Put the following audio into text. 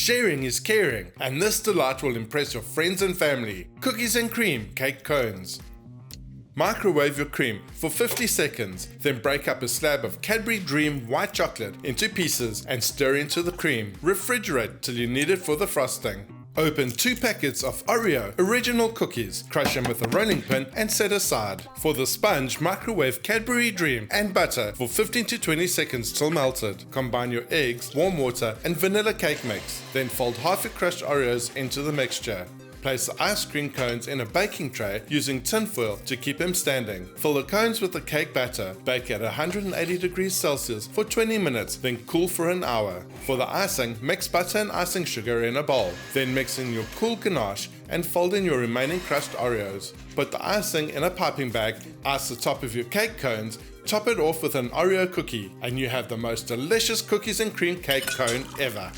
sharing is caring, and this delight will impress your friends and family. Cookies and cream cake cones. Microwave your cream for 50 seconds, then break up a slab of Cadbury Dream white chocolate into pieces and stir into the cream. Refrigerate till you need it for the frosting. Open 2 packets of Oreo original cookies, crush them with a rolling pin and set aside. For the sponge, microwave Cadbury Dream and butter for 15 to 20 seconds till melted. Combine your eggs, warm water and vanilla cake mix. Then fold half your crushed Oreos into the mixture. Place the ice cream cones in a baking tray using tin foil to keep them standing. Fill the cones with the cake batter. Bake at 180 degrees Celsius for 20 minutes, then cool for an hour. For the icing, mix butter and icing sugar in a bowl. Then mix in your cool ganache and fold in your remaining crushed Oreos. Put the icing in a piping bag, ice the top of your cake cones, top it off with an Oreo cookie, and you have the most delicious cookies and cream cake cone ever.